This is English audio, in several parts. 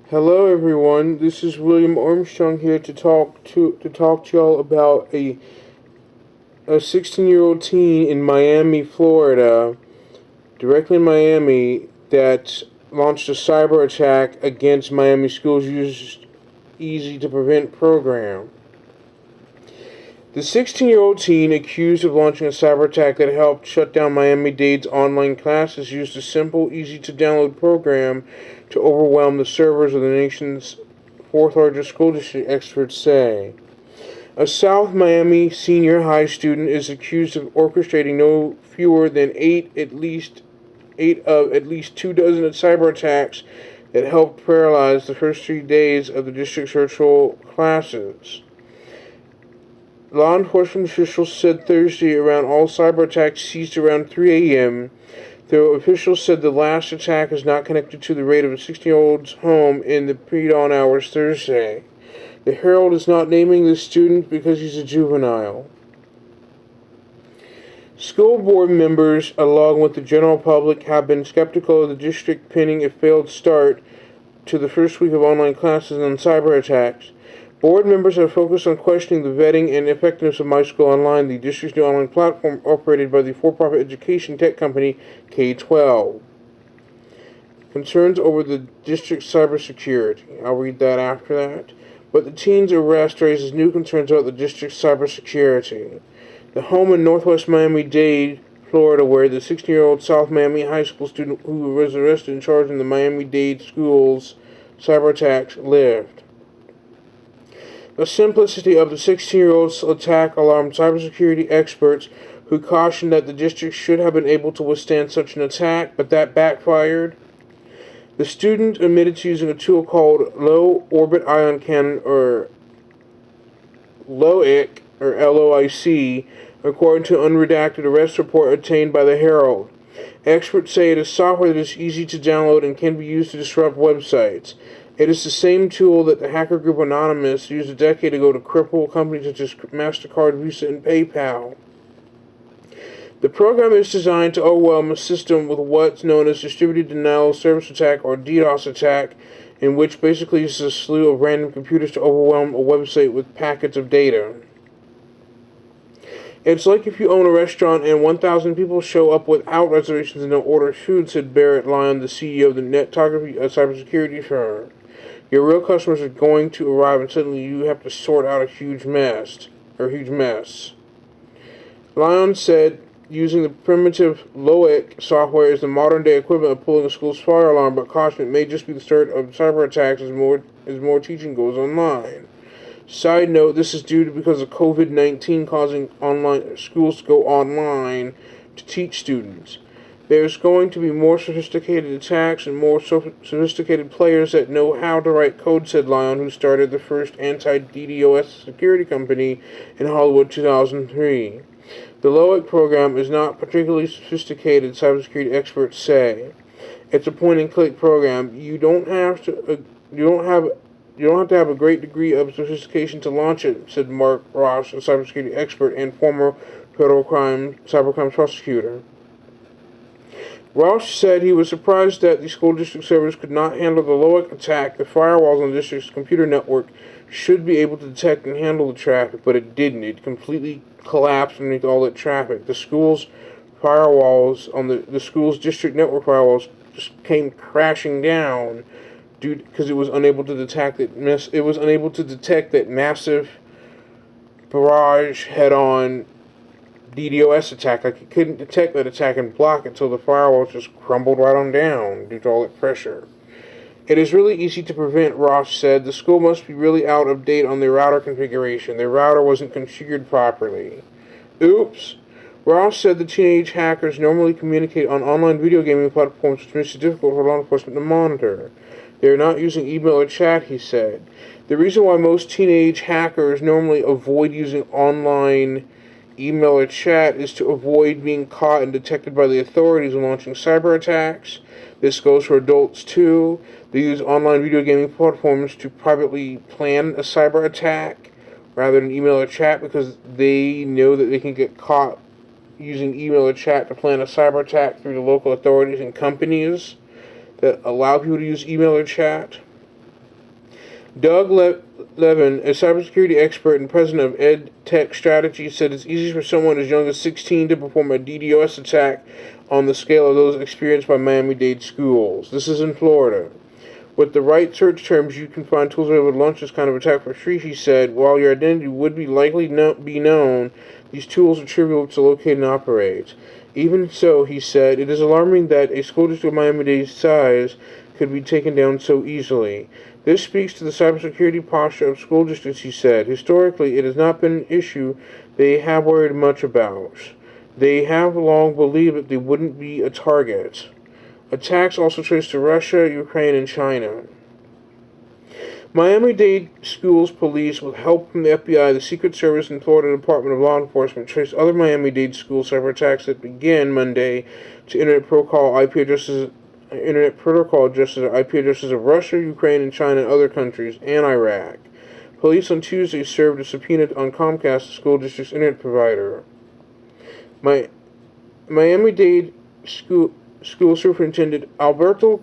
Hello everyone, this is William Armstrong here to talk to y'all about a 16-year-old teen in Miami, Florida, directly in Miami, that launched a cyber attack against Miami schools using easy to prevent program. The 16-year-old teen accused of launching a cyber attack that helped shut down Miami Dade's online classes used a simple, easy-to-download program to overwhelm the servers of the nation's fourth-largest school district, experts say. A South Miami senior high student is accused of orchestrating no fewer than eight of at least 2 dozen cyber attacks that helped paralyze the first 3 days of the district's virtual classes. Law enforcement officials said Thursday around all cyber attacks ceased around 3 a.m., though officials said the last attack is not connected to the raid of a 16-year-old's home in the pre-dawn hours Thursday. The Herald is not naming the student because he's a juvenile. School board members, along with the general public, have been skeptical of the district pinning a failed start to the first week of online classes on cyber attacks. Board members have focused on questioning the vetting and effectiveness of My School Online, the district's new online platform operated by the for-profit education tech company K-12. Concerns over the district's cybersecurity. I'll read that after that. But the teen's arrest raises new concerns about the district's cybersecurity. The home in northwest Miami-Dade, Florida, where the 16-year-old South Miami High School student who was arrested and charged in the Miami-Dade school's cyber attacks lived. The simplicity of the 16-year-old's attack alarmed cybersecurity experts who cautioned that the district should have been able to withstand such an attack, but that backfired. The student admitted to using a tool called Low Orbit Ion Cannon, or LOIC, or LOIC, according to an unredacted arrest report obtained by the Herald. Experts say it is software that is easy to download and can be used to disrupt websites. It is the same tool that the hacker group Anonymous used a decade ago to cripple companies such as MasterCard, Visa, and PayPal. The program is designed to overwhelm a system with what's known as distributed denial of service attack, or DDoS attack, in which basically uses a slew of random computers to overwhelm a website with packets of data. It's like if you own a restaurant and 1,000 people show up without reservations and don't order food, said Barrett Lyon, the CEO of the netography cybersecurity firm. Your real customers are going to arrive and suddenly you have to sort out a huge mess. Lyon said using the primitive LOIC software is the modern-day equivalent of pulling a school's fire alarm, but caution it may just be the start of cyber attacks as more teaching goes online. Side note, this is due to because of COVID-19 causing online schools to go online to teach students. There's going to be more sophisticated attacks and more sophisticated players that know how to write code, said Lyon, who started the first anti-DDoS security company in Hollywood 2003. The LOIC program is not particularly sophisticated, cybersecurity experts say. It's a point-and-click program. You don't have to have a great degree of sophistication to launch it, said Mark Ross, a cybersecurity expert and former federal cybercrime prosecutor. Ross said he was surprised that the school district servers could not handle the LOIC attack. The firewalls on the district's computer network should be able to detect and handle the traffic, but it didn't. It completely collapsed underneath all that traffic. The school's firewalls on the school's district network firewalls just came crashing down because it was unable to detect that massive barrage head-on DDoS attack. Like, it couldn't detect that attack and block it until the firewall just crumbled right on down due to all that pressure. It is really easy to prevent, Ross said. The school must be really out of date on their router configuration. Their router wasn't configured properly. Oops. Ross said the teenage hackers normally communicate on online video gaming platforms, which makes it difficult for law enforcement to monitor. They are not using email or chat, he said. The reason why most teenage hackers normally avoid using online email or chat is to avoid being caught and detected by the authorities when launching cyber attacks. This goes for adults too. They use online video gaming platforms to privately plan a cyber attack rather than email or chat because they know that they can get caught using email or chat to plan a cyber attack through the local authorities and companies that allow people to use email or chat. Doug Levin, a cybersecurity expert and president of EdTech Strategy, said it's easy for someone as young as 16 to perform a DDoS attack on the scale of those experienced by Miami-Dade schools. This is in Florida. With the right search terms, you can find tools available to launch this kind of attack for free, he said. While your identity would be likely be known, these tools are trivial to locate and operate. Even so, he said, it is alarming that a school district of Miami-Dade's size could be taken down so easily. This speaks to the cybersecurity posture of school districts, he said. Historically, it has not been an issue they have worried much about. They have long believed that they wouldn't be a target. Attacks also traced to Russia, Ukraine, and China. Miami-Dade schools police, with help from the FBI, the Secret Service, and Florida Department of Law Enforcement, traced other Miami-Dade school cyber attacks that began Monday to Internet Protocol IP addresses of Russia, Ukraine, and China, and other countries, and Iraq. Police on Tuesday served a subpoena on Comcast, the school district's internet provider. Miami-Dade school Superintendent Alberto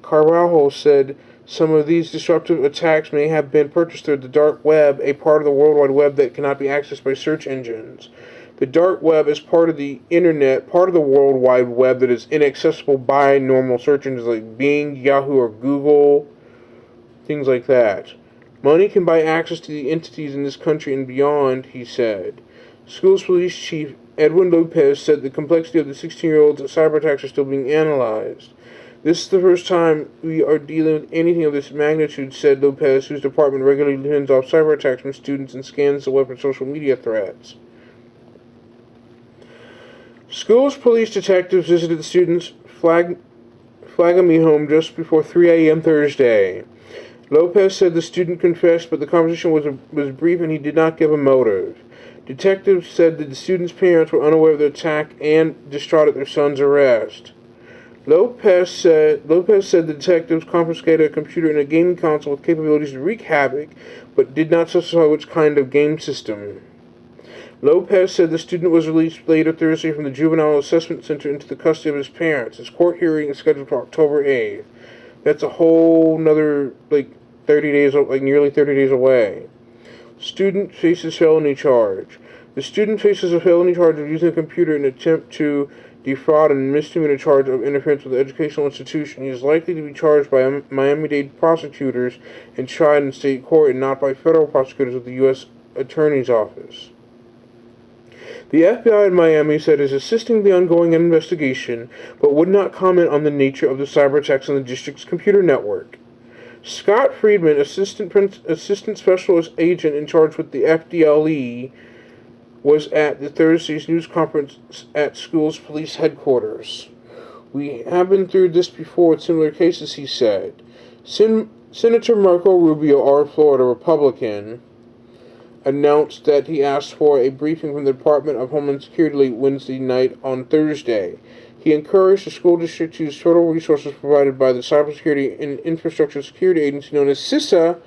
Carvalho said some of these disruptive attacks may have been purchased through the dark web, a part of the World Wide Web that cannot be accessed by search engines. The dark web is part of the internet, part of the World Wide Web that is inaccessible by normal search engines like Bing, Yahoo, or Google, things like that. Money can buy access to the entities in this country and beyond, he said. Schools Police Chief Edwin Lopez said the complexity of the 16-year-old's cyber attacks are still being analyzed. This is the first time we are dealing with anything of this magnitude, said Lopez, whose department regularly fends off cyber attacks from students and scans the web for social media threats. Schools police detectives visited the student's Flagami home just before 3 a.m. Thursday. Lopez said the student confessed, but the conversation was brief and he did not give a motive. Detectives said that the student's parents were unaware of the attack and distraught at their son's arrest. Lopez said the detectives confiscated a computer and a gaming console with capabilities to wreak havoc, but did not specify which kind of game system. Lopez said the student was released later Thursday from the Juvenile Assessment Center into the custody of his parents. His court hearing is scheduled for October 8th. That's a whole another, nearly 30 days away. Student faces felony charge. The student faces a felony charge of using a computer in an attempt to defraud and misdemeanor charge of interference with the educational institution. He is likely to be charged by Miami-Dade prosecutors and tried in state court and not by federal prosecutors with the U.S. Attorney's Office. The FBI in Miami said it is assisting the ongoing investigation, but would not comment on the nature of the cyber attacks on the district's computer network. Scott Friedman, assistant specialist agent in charge with the FDLE, was at the Thursday's news conference at school's police headquarters. We have been through this before with similar cases, he said. Senator Marco Rubio, our Florida Republican, announced that he asked for a briefing from the Department of Homeland Security late Wednesday night on Thursday. He encouraged the school district to use total resources provided by the Cybersecurity and Infrastructure Security Agency, known as CISA,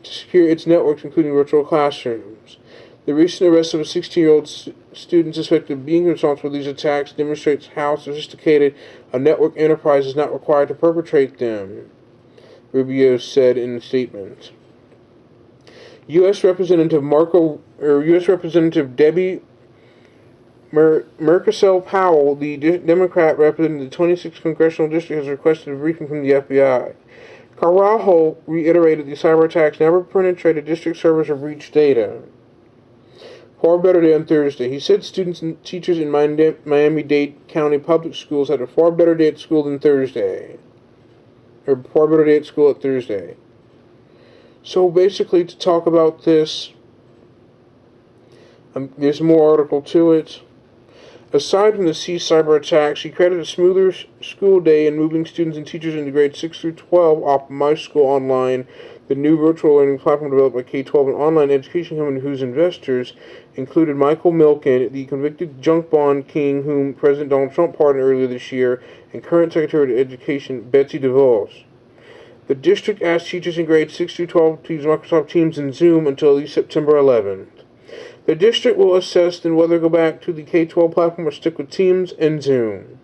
to secure its networks, including virtual classrooms. The recent arrest of a 16-year-old student suspected of being responsible for these attacks demonstrates how sophisticated a network enterprise is not required to perpetrate them, Rubio said in a statement. U.S. Representative Debbie Mercasel Powell, the Democrat representing the 26th Congressional District, has requested a briefing from the FBI. Carvalho reiterated the cyber attacks never penetrated district servers or breached data. Far better day on Thursday. He said students and teachers in Miami-Dade County public schools had a far better day at school than Thursday. Or far better day at school at Thursday. So basically, to talk about this, there's more article to it. Aside from the C cyber attacks, he credited a smoother school day and moving students and teachers into grades 6 through 12 off My School Online, the new virtual learning platform developed by K-12 and online education company whose investors included Michael Milken, the convicted junk bond king whom President Donald Trump pardoned earlier this year, and current Secretary of Education Betsy DeVos. The district asked teachers in grades 6 through 12 to use Microsoft Teams and Zoom until at least September 11th. The district will assess then whether to go back to the K-12 platform or stick with Teams and Zoom.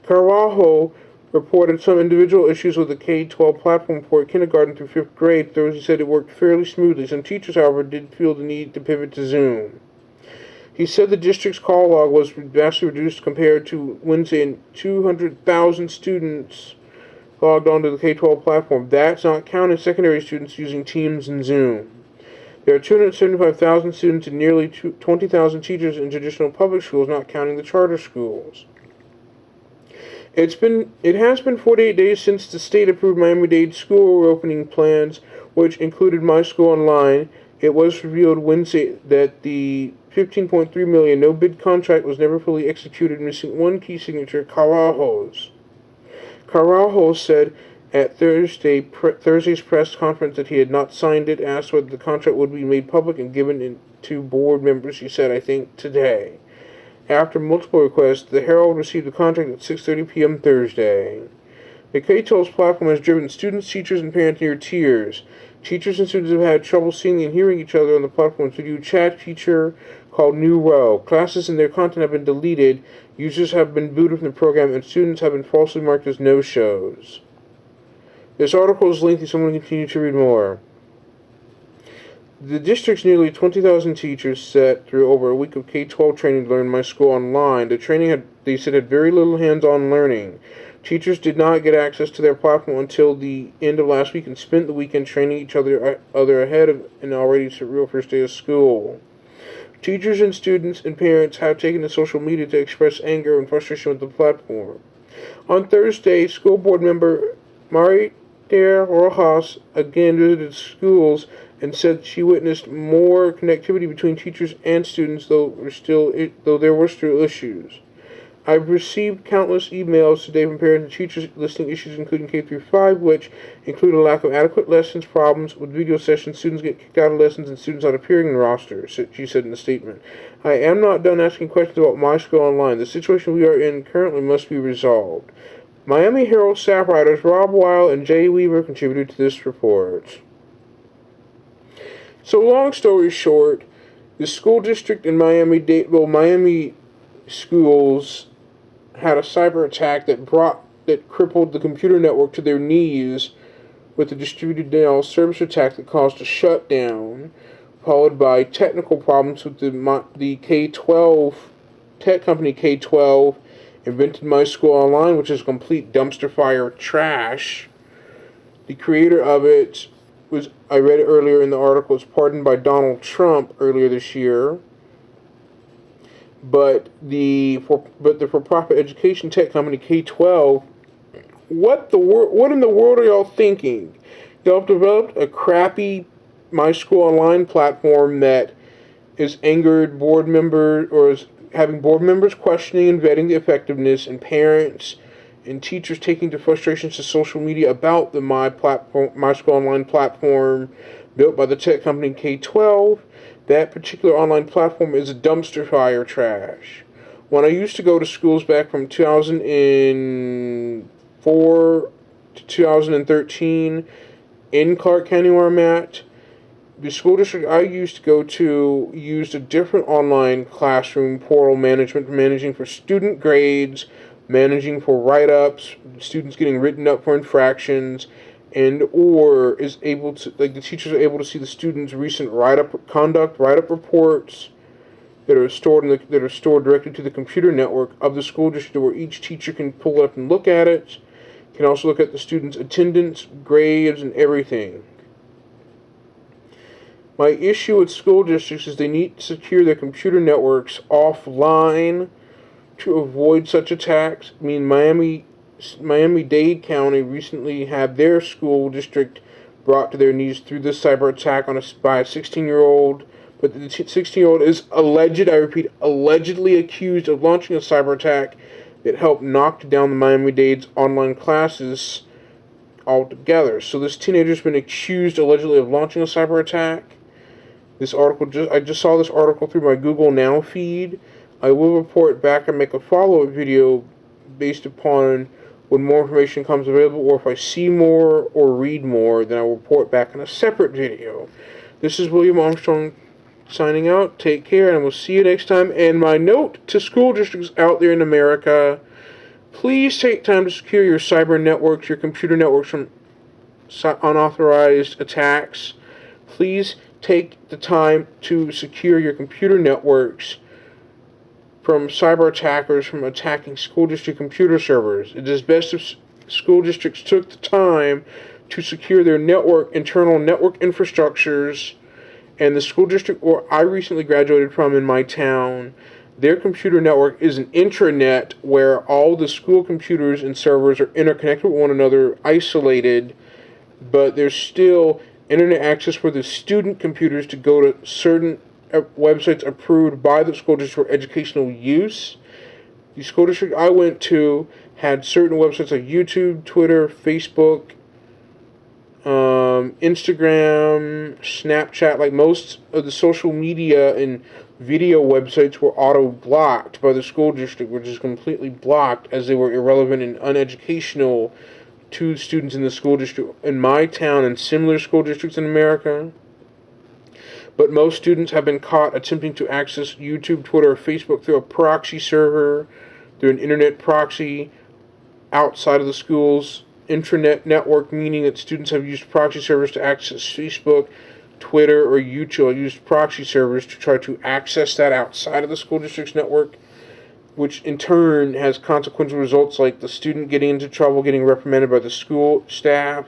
Carvalho reported some individual issues with the K-12 platform for kindergarten through 5th grade, though he said it worked fairly smoothly. Some teachers, however, did feel the need to pivot to Zoom. He said the district's call log was vastly reduced compared to Wednesday, and 200,000 students logged onto the K-12 platform. That's not counting secondary students using Teams and Zoom. There are 275,000 students and nearly 20,000 teachers in traditional public schools, not counting the charter schools. It has been 48 days since the state approved Miami Dade school reopening plans, which included My School Online. It was revealed Wednesday that the $15.3 million no-bid contract was never fully executed, missing one key signature, Carajos. Carajos said at Thursday's press conference that he had not signed it, asked whether the contract would be made public and given to board members. He said, "I think today." After multiple requests, the Herald received the contract at 6:30 p.m. Thursday. The K-12's platform has driven students, teachers, and parents near tears. Teachers and students have had trouble seeing and hearing each other on the platform's video chat feature called New Row. Classes and their content have been deleted, users have been booted from the program, and students have been falsely marked as no-shows. This article is lengthy, so I'm going to continue to read more. The district's nearly 20,000 teachers sat through over a week of K-12 training to learn My School Online. The training, they said, had very little hands-on learning. Teachers did not get access to their platform until the end of last week and spent the weekend training each other ahead of an already surreal first day of school. Teachers and students and parents have taken to social media to express anger and frustration with the platform. On Thursday, school board member Marita Rojas again visited schools and said she witnessed more connectivity between teachers and students, though there were still issues. I've received countless emails today from parents and teachers listing issues including K through 5, which include a lack of adequate lessons, problems with video sessions, students get kicked out of lessons, and students not appearing in rosters, she said in a statement. I am not done asking questions about My School Online. The situation we are in currently must be resolved. Miami Herald staff writers Rob Weil and Jay Weaver contributed to this report. So long story short, the school district in Miami Dade, Miami schools had a cyber attack that crippled the computer network to their knees with a distributed denial of service attack that caused a shutdown, followed by technical problems with the K-12 tech company K-12 invented My School Online, which is a complete dumpster fire of trash. The creator of it was, I read it earlier in the article, was pardoned by Donald Trump earlier this year. But the for-profit education tech company K-12, what in the world are y'all thinking? Y'all have developed a crappy My School Online platform that is angered board members, or is having board members questioning and vetting the effectiveness, and parents and teachers taking to frustrations to social media about the My School Online platform built by the tech company K-12. That particular online platform is a dumpster fire trash. When I used to go to schools back from 2004 to 2013 in Clark County where I'm at, the school district I used to go to used a different online classroom portal management, managing for student grades, managing for write-ups, students getting written up for infractions, and or is able to, like, the teachers are able to see the students' recent write-up reports that are stored directly to the computer network of the school district, where each teacher can pull it up and look at it. Can also look at the students' attendance, grades, and everything. My issue with school districts is they need to secure their computer networks offline to avoid such attacks. I mean, Miami-Dade County recently had their school district brought to their knees through this cyber attack by a 16-year-old. But the 16-year-old is allegedly accused of launching a cyber attack that helped knock down the Miami-Dade's online classes altogether. So this teenager's been accused allegedly of launching a cyber attack. I just saw this article through my Google Now feed. I will report back and make a follow-up video based upon when more information comes available, or if I see more or read more, then I will report back in a separate video. This is William Armstrong signing out. Take care, and we'll see you next time. And my note to school districts out there in America, Please take time to secure your cyber networks, your computer networks from unauthorized attacks. Please take the time to secure your computer networks from cyber attackers from attacking school district computer servers. It is best if school districts took the time to secure their internal network infrastructures. And the school district where I recently graduated from in my town, their computer network is an intranet where all the school computers and servers are interconnected with one another, isolated, but there's still internet access for the student computers to go to certain websites approved by the school district for educational use. The school district I went to had certain websites like YouTube, Twitter, Facebook, Instagram, Snapchat, like most of the social media and video websites were auto-blocked by the school district, which is completely blocked as they were irrelevant and uneducational to students in the school district in my town and similar school districts in America. But most students have been caught attempting to access YouTube, Twitter, or Facebook through a proxy server, through an internet proxy outside of the school's intranet network, meaning that students have used proxy servers to access Facebook, Twitter, or YouTube, or used proxy servers to try to access that outside of the school district's network, which in turn has consequential results like the student getting into trouble, getting reprimanded by the school staff,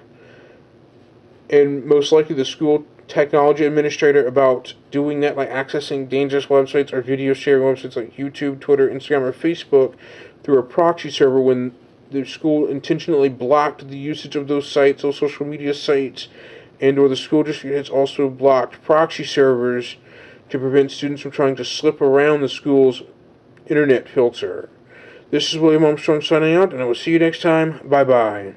and most likely the school technology administrator about doing that, like accessing dangerous websites or video sharing websites like YouTube, Twitter, Instagram, or Facebook through a proxy server when the school intentionally blocked the usage of those sites, those social media sites, and or the school district has also blocked proxy servers to prevent students from trying to slip around the school's internet filter. This is William Armstrong signing out, and I will see you next time. Bye-bye.